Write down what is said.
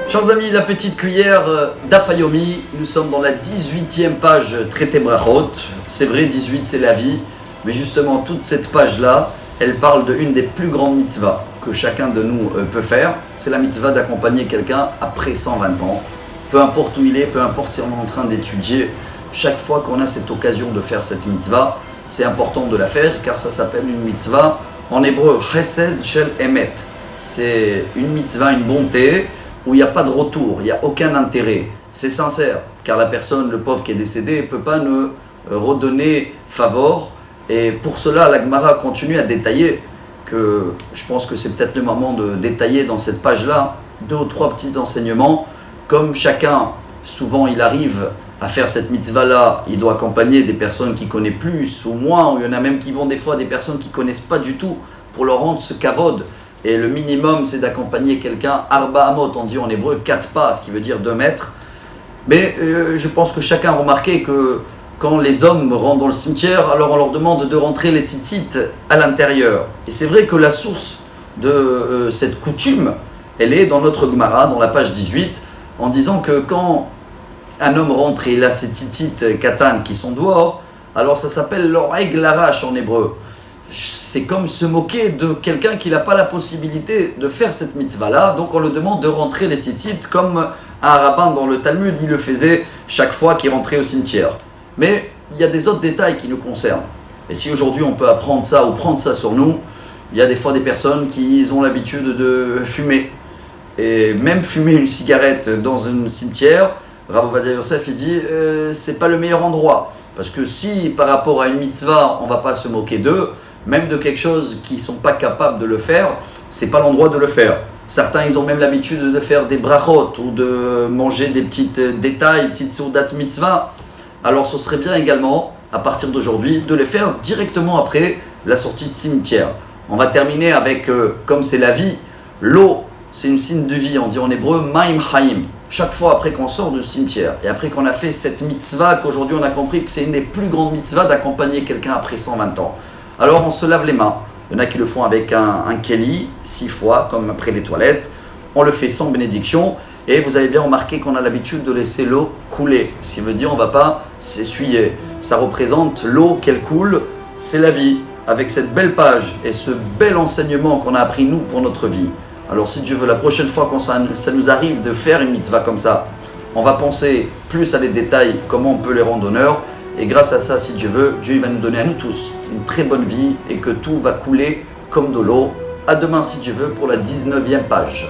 Chers amis, la petite cuillère d'Afayomi, nous sommes dans la 18e page traité Brachot. C'est vrai, 18 c'est la vie, mais justement toute cette page-là, elle parle d'une des plus grandes mitzvahs que chacun de nous peut faire. C'est la mitzvah d'accompagner quelqu'un après 120 ans. Peu importe où il est, peu importe si on est en train d'étudier, chaque fois qu'on a cette occasion de faire cette mitzvah, c'est important de la faire car ça s'appelle une mitzvah en hébreu, Chesed Shel Emet. C'est une mitzvah, une bonté, où il n'y a pas de retour, il n'y a aucun intérêt. C'est sincère, car la personne, le pauvre qui est décédé, ne peut pas nous redonner favor. Et pour cela, la Gemara continue à détailler, que je pense que c'est peut-être le moment de détailler dans cette page-là, 2 ou 3 petits enseignements. Comme chacun, souvent il arrive à faire cette mitzvah-là, il doit accompagner des personnes qui connaissent plus ou moins, ou il y en a même qui vont des fois des personnes qui ne connaissent pas du tout, pour leur rendre ce kavod. Et le minimum, c'est d'accompagner quelqu'un, arba amot, on dit en hébreu 4 pas, ce qui veut dire 2 mètres. Mais je pense que chacun a remarqué que quand les hommes rentrent dans le cimetière, alors on leur demande de rentrer les tzitzit à l'intérieur. Et c'est vrai que la source de cette coutume, elle est dans notre Gemara, dans la page 18, en disant que quand un homme rentre et il a ses tzitzit katan qui sont dehors, alors ça s'appelle l'oreille larache en hébreu. C'est comme se moquer de quelqu'un qui n'a pas la possibilité de faire cette mitzvah-là. Donc on le demande de rentrer les tzitzit comme un rabbin dans le Talmud, il le faisait chaque fois qu'il rentrait au cimetière. Mais il y a des autres détails qui nous concernent. Et si aujourd'hui on peut apprendre ça ou prendre ça sur nous, il y a des fois des personnes qui ont l'habitude de fumer. Et même fumer une cigarette dans un cimetière, Rav Ovadia Yosef il dit c'est pas le meilleur endroit. Parce que si par rapport à une mitzvah on ne va pas se moquer d'eux, même de quelque chose qu'ils ne sont pas capables de le faire, c'est pas l'endroit de le faire. Certains, ils ont même l'habitude de faire des brachot ou de manger des petites détails, petites sourdat mitzvah. Alors ce serait bien également, à partir d'aujourd'hui, de les faire directement après la sortie de cimetière. On va terminer avec, comme c'est la vie, l'eau, c'est une signe de vie, on dit en hébreu, maim haim. Chaque fois après qu'on sort du cimetière et après qu'on a fait cette mitzvah, qu'aujourd'hui on a compris que c'est une des plus grandes mitzvahs d'accompagner quelqu'un après 120 ans. Alors on se lave les mains. Il y en a qui le font avec un keli, 6 fois, comme après les toilettes. On le fait sans bénédiction. Et vous avez bien remarqué qu'on a l'habitude de laisser l'eau couler. Ce qui veut dire qu'on ne va pas s'essuyer. Ça représente l'eau qu'elle coule, c'est la vie. Avec cette belle page et ce bel enseignement qu'on a appris nous pour notre vie. Alors si Dieu veut, la prochaine fois que ça nous arrive de faire une mitzvah comme ça, on va penser plus à les détails, comment on peut les rendre honneur. Et grâce à ça, si Dieu veut, Dieu va nous donner à nous tous une très bonne vie et que tout va couler comme de l'eau. À demain si Dieu veut pour la 19e page.